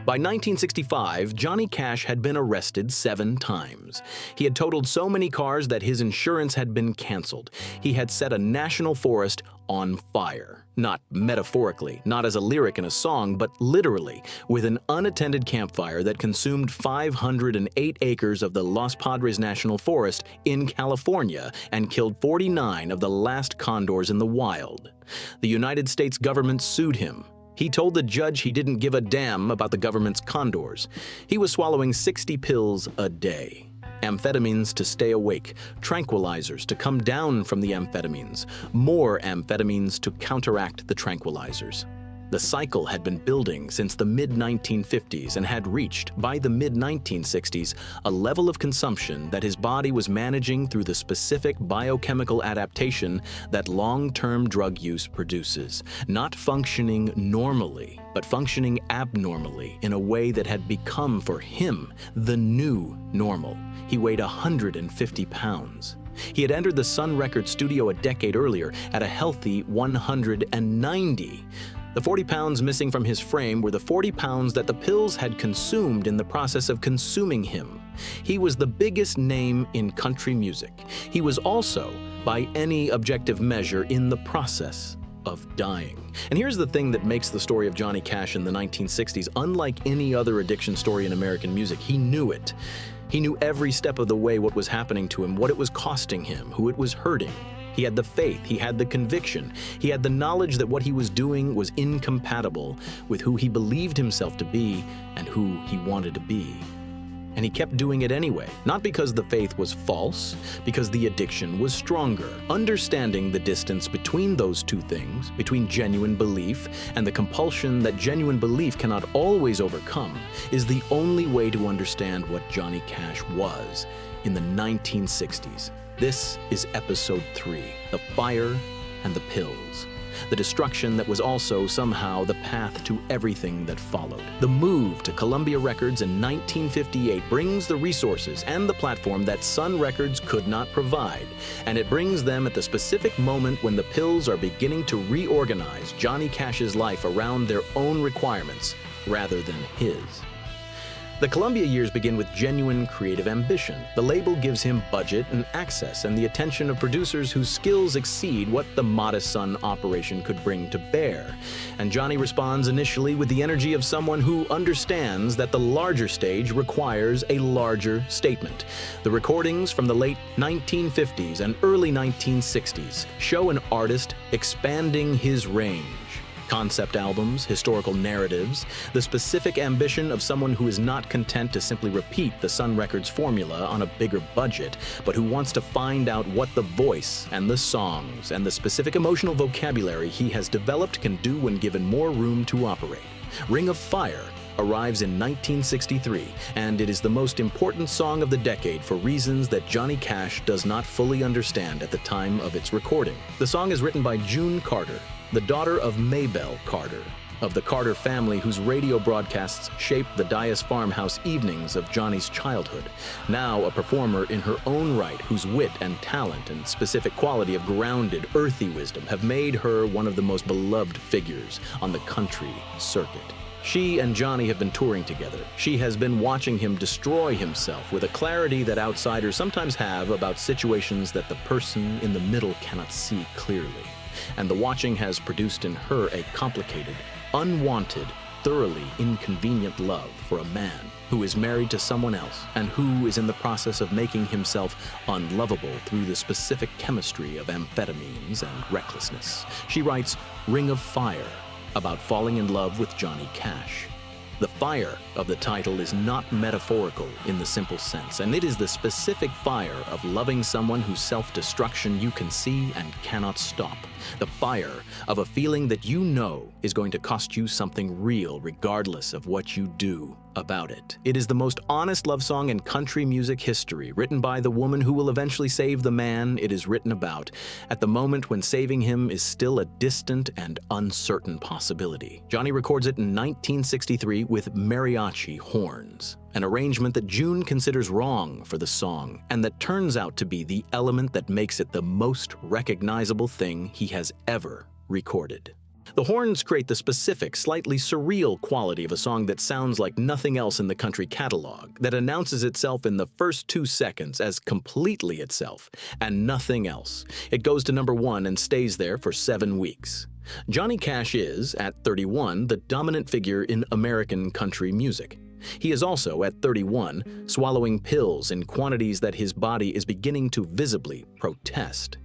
By 1965, Johnny Cash had been arrested 7 times. He had totaled so many cars that his insurance had been canceled. He had set a national forest on fire. Not metaphorically, not as a lyric in a song, but literally, with an unattended campfire that consumed 508 acres of the Los Padres National Forest in California and killed 49 of the last condors in the wild. The United States government sued him. He told the judge he didn't give a damn about the government's condors. He was swallowing 60 pills a day. Amphetamines to stay awake, tranquilizers to come down from the amphetamines, more amphetamines to counteract the tranquilizers. The cycle had been building since the mid-1950s and had reached, by the mid-1960s, a level of consumption that his body was managing through the specific biochemical adaptation that long-term drug use produces, not functioning normally, but functioning abnormally in a way that had become, for him, the new normal. He weighed 150 pounds. He had entered the Sun Records studio a decade earlier at a healthy 190. The 40 pounds missing from his frame were the 40 pounds that the pills had consumed in the process of consuming him. He was the biggest name in country music. He was also, by any objective measure, in the process of dying. And here's the thing that makes the story of Johnny Cash in the 1960s unlike any other addiction story in American music. He knew it. He knew every step of the way what was happening to him, what it was costing him, who it was hurting. He had the faith, he had the conviction, he had the knowledge that what he was doing was incompatible with who he believed himself to be and who he wanted to be. And he kept doing it anyway, not because the faith was false, because the addiction was stronger. Understanding the distance between those two things, between genuine belief and the compulsion that genuine belief cannot always overcome, is the only way to understand what Johnny Cash was in the 1960s. This is Episode 3, The Fire and the Pills. The destruction that was also somehow the path to everything that followed. The move to Columbia Records in 1958 brings the resources and the platform that Sun Records could not provide, and it brings them at the specific moment when the pills are beginning to reorganize Johnny Cash's life around their own requirements rather than his. The Columbia years begin with genuine creative ambition. The label gives him budget and access and the attention of producers whose skills exceed what the Modest Sun operation could bring to bear. And Johnny responds initially with the energy of someone who understands that the larger stage requires a larger statement. The recordings from the late 1950s and early 1960s show an artist expanding his range. Concept albums, historical narratives, the specific ambition of someone who is not content to simply repeat the Sun Records formula on a bigger budget, but who wants to find out what the voice and the songs and the specific emotional vocabulary he has developed can do when given more room to operate. Ring of Fire arrives in 1963, and it is the most important song of the decade for reasons that Johnny Cash does not fully understand at the time of its recording. The song is written by June Carter, the daughter of Maybelle Carter, of the Carter family whose radio broadcasts shaped the Dias farmhouse evenings of Johnny's childhood, now a performer in her own right whose wit and talent and specific quality of grounded, earthy wisdom have made her one of the most beloved figures on the country circuit. She and Johnny have been touring together. She has been watching him destroy himself with a clarity that outsiders sometimes have about situations that the person in the middle cannot see clearly. And the watching has produced in her a complicated, unwanted, thoroughly inconvenient love for a man who is married to someone else and who is in the process of making himself unlovable through the specific chemistry of amphetamines and recklessness. She writes Ring of Fire about falling in love with Johnny Cash. The fire of the title is not metaphorical in the simple sense, and it is the specific fire of loving someone whose self-destruction you can see and cannot stop. The fire of a feeling that you know is going to cost you something real regardless of what you do about it. It is the most honest love song in country music history, written by the woman who will eventually save the man it is written about, at the moment when saving him is still a distant and uncertain possibility. Johnny records it in 1963 with mariachi horns, an arrangement that June considers wrong for the song, and that turns out to be the element that makes it the most recognizable thing he has ever recorded. The horns create the specific, slightly surreal quality of a song that sounds like nothing else in the country catalog, that announces itself in the first 2 seconds as completely itself, and nothing else. It goes to number 1 and stays there for 7 weeks. Johnny Cash is, at 31, the dominant figure in American country music. He is also, at 31, swallowing pills in quantities that his body is beginning to visibly protest.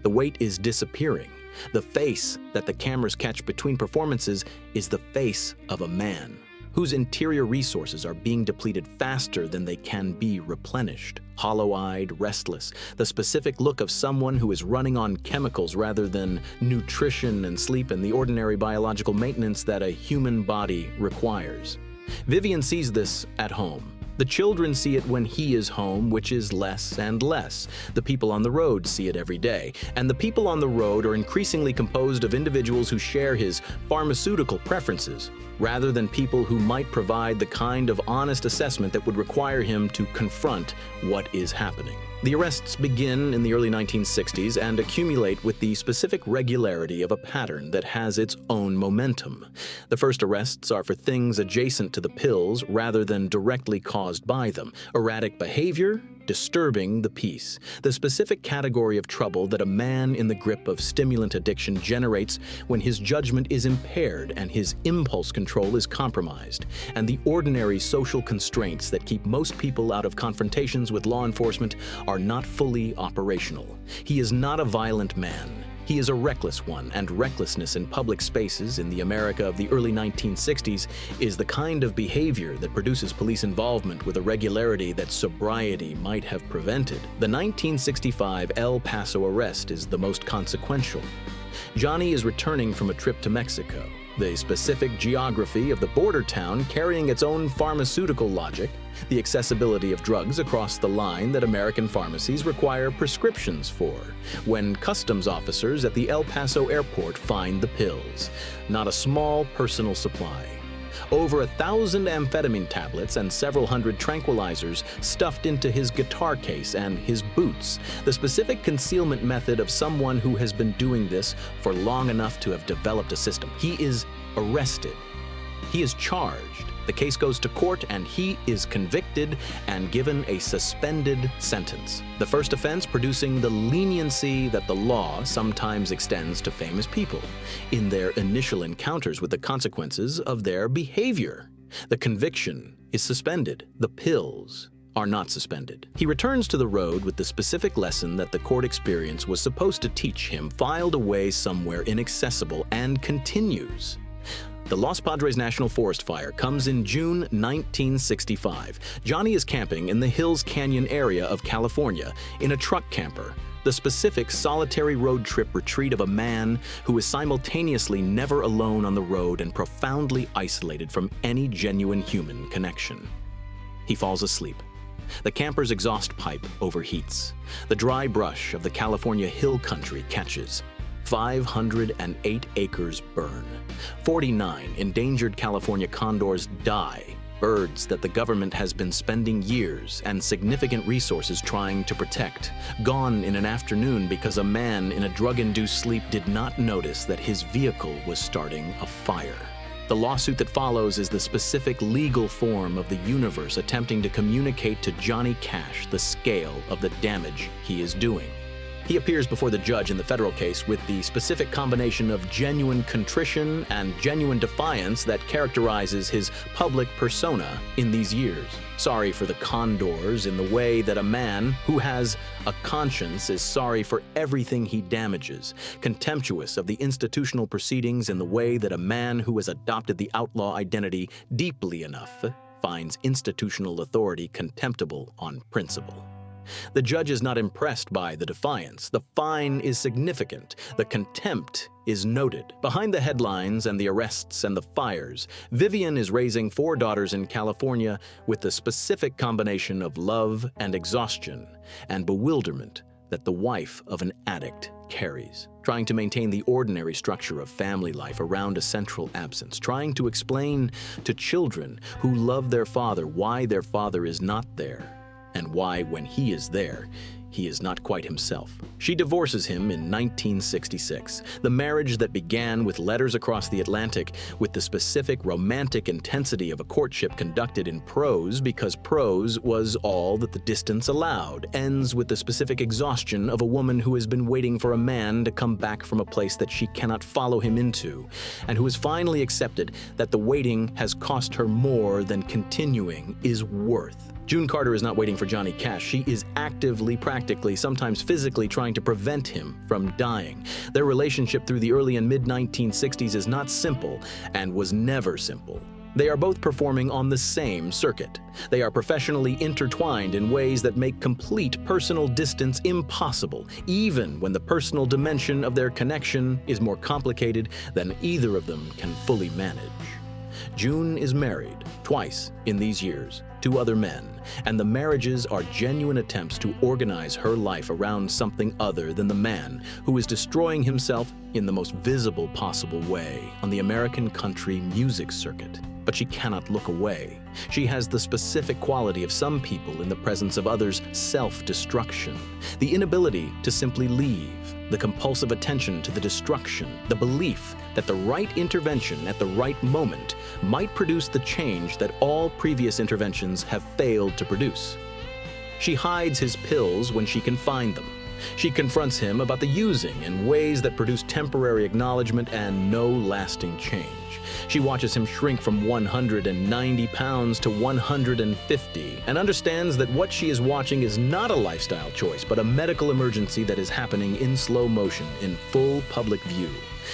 The weight is disappearing. The face that the cameras catch between performances is the face of a man whose interior resources are being depleted faster than they can be replenished. Hollow-eyed, restless, the specific look of someone who is running on chemicals rather than nutrition and sleep and the ordinary biological maintenance that a human body requires. Vivian sees this at home. The children see it when he is home, which is less and less. The people on the road see it every day. And the people on the road are increasingly composed of individuals who share his pharmaceutical preferences, rather than people who might provide the kind of honest assessment that would require him to confront what is happening. The arrests begin in the early 1960s and accumulate with the specific regularity of a pattern that has its own momentum. The first arrests are for things adjacent to the pills rather than directly caused by them: erratic behavior, disturbing the peace, the specific category of trouble that a man in the grip of stimulant addiction generates when his judgment is impaired and his impulse control is compromised, and the ordinary social constraints that keep most people out of confrontations with law enforcement are not fully operational. He is not a violent man. He is a reckless one, and recklessness in public spaces in the America of the early 1960s is the kind of behavior that produces police involvement with a regularity that sobriety might have prevented. The 1965 El Paso arrest is the most consequential. Johnny is returning from a trip to Mexico. The specific geography of the border town carrying its own pharmaceutical logic, the accessibility of drugs across the line that American pharmacies require prescriptions for, when customs officers at the El Paso airport find the pills, not a small personal supply. Over 1,000 amphetamine tablets and several hundred tranquilizers stuffed into his guitar case and his boots, the specific concealment method of someone who has been doing this for long enough to have developed a system. He is arrested. He is charged. The case goes to court and he is convicted and given a suspended sentence. The first offense producing the leniency that the law sometimes extends to famous people in their initial encounters with the consequences of their behavior. The conviction is suspended. The pills are not suspended. He returns to the road with the specific lesson that the court experience was supposed to teach him, filed away somewhere inaccessible, and continues. The Los Padres National Forest fire comes in June 1965. Johnny is camping in the Hills Canyon area of California in a truck camper, the specific solitary road trip retreat of a man who is simultaneously never alone on the road and profoundly isolated from any genuine human connection. He falls asleep. The camper's exhaust pipe overheats. The dry brush of the California hill country catches. 508 acres burn. 49 endangered California condors die, birds that the government has been spending years and significant resources trying to protect, gone in an afternoon because a man in a drug-induced sleep did not notice that his vehicle was starting a fire. The lawsuit that follows is the specific legal form of the universe attempting to communicate to Johnny Cash the scale of the damage he is doing. He appears before the judge in the federal case with the specific combination of genuine contrition and genuine defiance that characterizes his public persona in these years. Sorry for the condors in the way that a man who has a conscience is sorry for everything he damages, contemptuous of the institutional proceedings in the way that a man who has adopted the outlaw identity deeply enough finds institutional authority contemptible on principle. The judge is not impressed by the defiance. The fine is significant. The contempt is noted. Behind the headlines and the arrests and the fires, Vivian is raising 4 daughters in California with the specific combination of love and exhaustion and bewilderment that the wife of an addict carries. Trying to maintain the ordinary structure of family life around a central absence. Trying to explain to children who love their father why their father is not there. And why, when he is there, he is not quite himself. She divorces him in 1966. The marriage that began with letters across the Atlantic, with the specific romantic intensity of a courtship conducted in prose because prose was all that the distance allowed, ends with the specific exhaustion of a woman who has been waiting for a man to come back from a place that she cannot follow him into, and who has finally accepted that the waiting has cost her more than continuing is worth. June Carter is not waiting for Johnny Cash. She is actively, practically, sometimes physically trying to prevent him from dying. Their relationship through the early and mid-1960s is not simple and was never simple. They are both performing on the same circuit. They are professionally intertwined in ways that make complete personal distance impossible, even when the personal dimension of their connection is more complicated than either of them can fully manage. June is married twice in these years to other men, and the marriages are genuine attempts to organize her life around something other than the man who is destroying himself in the most visible possible way on the American country music circuit. But she cannot look away. She has the specific quality of some people in the presence of others' self-destruction, the inability to simply leave, the compulsive attention to the destruction, the belief that the right intervention at the right moment might produce the change that all previous interventions have failed to produce. She hides his pills when she can find them. She confronts him about the using in ways that produce temporary acknowledgement and no lasting change. She watches him shrink from 190 pounds to 150 and understands that what she is watching is not a lifestyle choice, but a medical emergency that is happening in slow motion in full public view.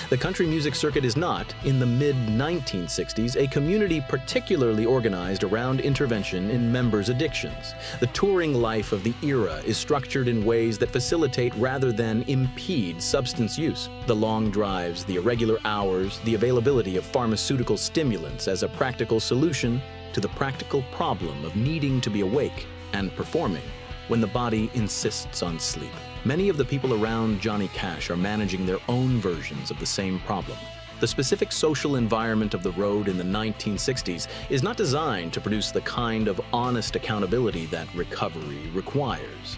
The country music circuit is not, in the mid-1960s, a community particularly organized around intervention in members' addictions. The touring life of the era is structured in ways that facilitate rather than impede substance use. The long drives, the irregular hours, the availability of pharmaceutical stimulants as a practical solution to the practical problem of needing to be awake and performing when the body insists on sleep. Many of the people around Johnny Cash are managing their own versions of the same problem. The specific social environment of the road in the 1960s is not designed to produce the kind of honest accountability that recovery requires.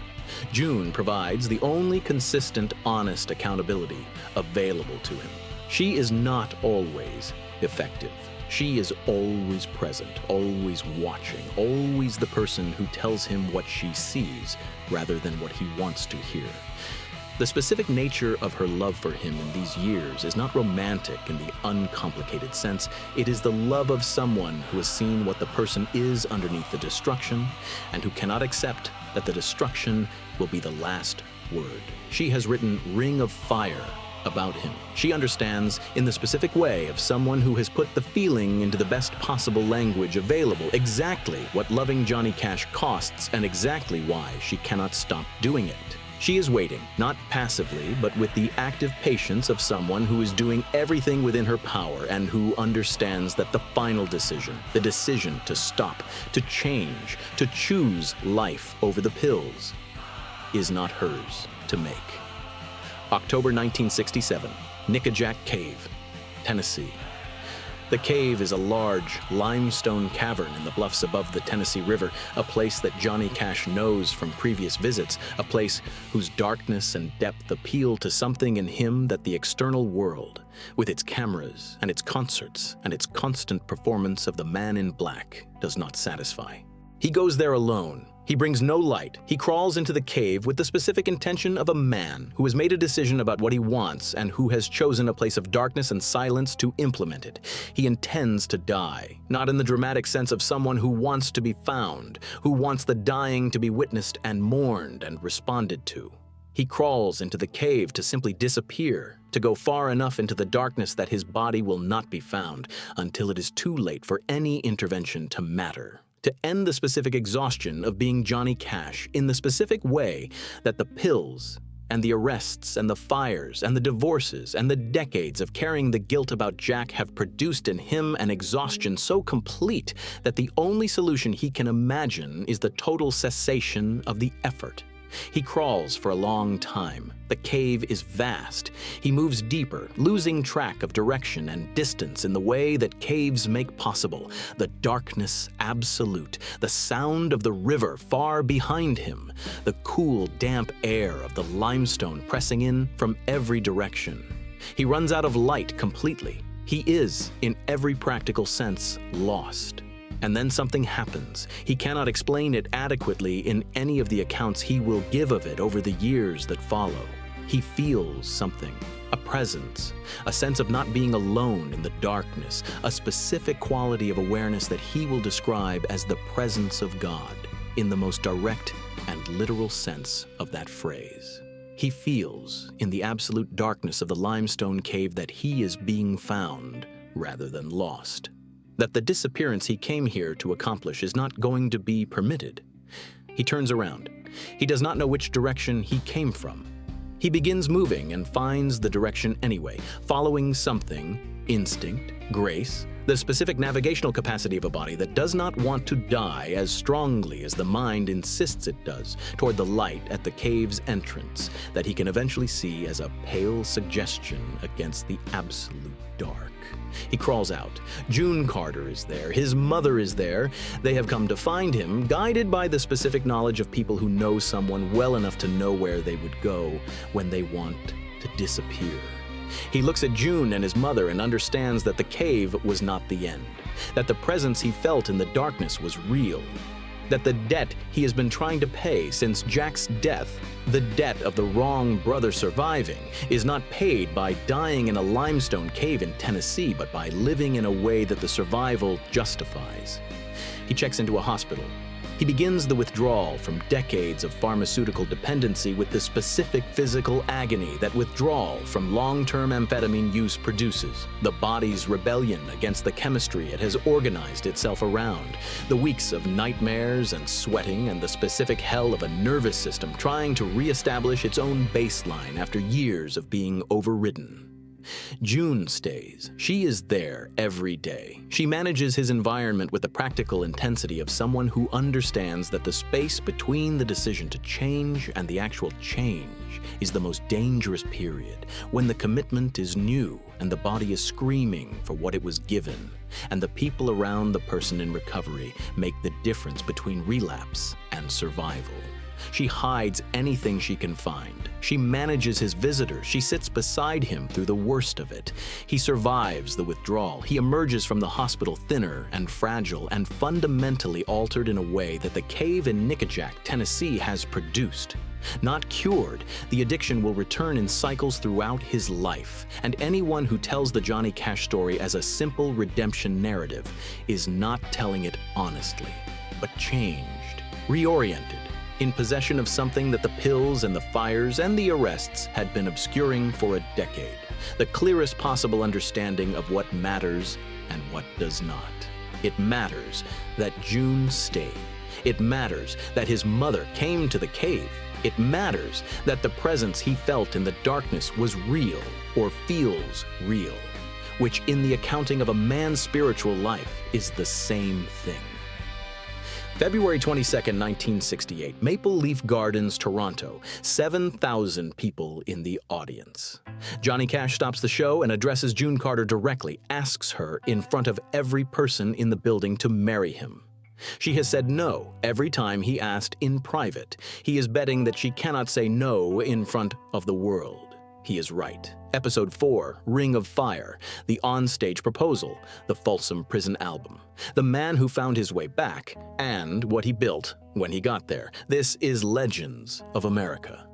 June provides the only consistent, honest accountability available to him. She is not always effective. She is always present, always watching, always the person who tells him what she sees rather than what he wants to hear. The specific nature of her love for him in these years is not romantic in the uncomplicated sense. It is the love of someone who has seen what the person is underneath the destruction and who cannot accept that the destruction will be the last word. She has written Ring of Fire about him. She understands, in the specific way of someone who has put the feeling into the best possible language available, exactly what loving Johnny Cash costs and exactly why she cannot stop doing it. She is waiting, not passively, but with the active patience of someone who is doing everything within her power and who understands that the final decision, the decision to stop, to change, to choose life over the pills, is not hers to make. October 1967, Nickajack Cave, Tennessee. The cave is a large limestone cavern in the bluffs above the Tennessee River, a place that Johnny Cash knows from previous visits, a place whose darkness and depth appeal to something in him that the external world, with its cameras and its concerts and its constant performance of the Man in Black, does not satisfy. He goes there alone. He brings no light. He crawls into the cave with the specific intention of a man who has made a decision about what he wants and who has chosen a place of darkness and silence to implement it. He intends to die, not in the dramatic sense of someone who wants to be found, who wants the dying to be witnessed and mourned and responded to. He crawls into the cave to simply disappear, to go far enough into the darkness that his body will not be found until it is too late for any intervention to matter. To end the specific exhaustion of being Johnny Cash in the specific way that the pills and the arrests and the fires and the divorces and the decades of carrying the guilt about Jack have produced in him an exhaustion so complete that the only solution he can imagine is the total cessation of the effort. He crawls for a long time. The cave is vast. He moves deeper, losing track of direction and distance in the way that caves make possible. The darkness absolute, the sound of the river far behind him, the cool, damp air of the limestone pressing in from every direction. He runs out of light completely. He is, in every practical sense, lost. And then something happens. He cannot explain it adequately in any of the accounts he will give of it over the years that follow. He feels something, a presence, a sense of not being alone in the darkness, a specific quality of awareness that he will describe as the presence of God, in the most direct and literal sense of that phrase. He feels, in the absolute darkness of the limestone cave, that he is being found rather than lost. That the disappearance he came here to accomplish is not going to be permitted. He turns around. He does not know which direction he came from. He begins moving and finds the direction anyway, following something, instinct, grace, the specific navigational capacity of a body that does not want to die as strongly as the mind insists it does, toward the light at the cave's entrance that he can eventually see as a pale suggestion against the absolute dark. He crawls out. June Carter is there. His mother is there. They have come to find him, guided by the specific knowledge of people who know someone well enough to know where they would go when they want to disappear. He looks at June and his mother and understands that the cave was not the end, that the presence he felt in the darkness was real, that the debt he has been trying to pay since Jack's death, the debt of the wrong brother surviving, is not paid by dying in a limestone cave in Tennessee, but by living in a way that the survival justifies. He checks into a hospital. He begins the withdrawal from decades of pharmaceutical dependency with the specific physical agony that withdrawal from long-term amphetamine use produces, the body's rebellion against the chemistry it has organized itself around, the weeks of nightmares and sweating, and the specific hell of a nervous system trying to reestablish its own baseline after years of being overridden. June stays. She is there every day. She manages his environment with the practical intensity of someone who understands that the space between the decision to change and the actual change is the most dangerous period, when the commitment is new and the body is screaming for what it was given, and the people around the person in recovery make the difference between relapse and survival. She hides anything she can find. She manages his visitors. She sits beside him through the worst of it. He survives the withdrawal. He emerges from the hospital thinner and fragile and fundamentally altered in a way that the cave in Nickajack, Tennessee has produced. Not cured, the addiction will return in cycles throughout his life, and anyone who tells the Johnny Cash story as a simple redemption narrative is not telling it honestly, but changed, reoriented, in possession of something that the pills and the fires and the arrests had been obscuring for a decade, the clearest possible understanding of what matters and what does not. It matters that June stayed. It matters that his mother came to the cave. It matters that the presence he felt in the darkness was real, or feels real, which in the accounting of a man's spiritual life is the same thing. February 22, 1968, Maple Leaf Gardens, Toronto, 7,000 people in the audience. Johnny Cash stops the show and addresses June Carter directly, asks her in front of every person in the building to marry him. She has said no every time he asked in private. He is betting that she cannot say no in front of the world. He is right. Episode 4, Ring of Fire, the onstage proposal, the Folsom Prison album, the man who found his way back, and what he built when he got there. This is Legends of America.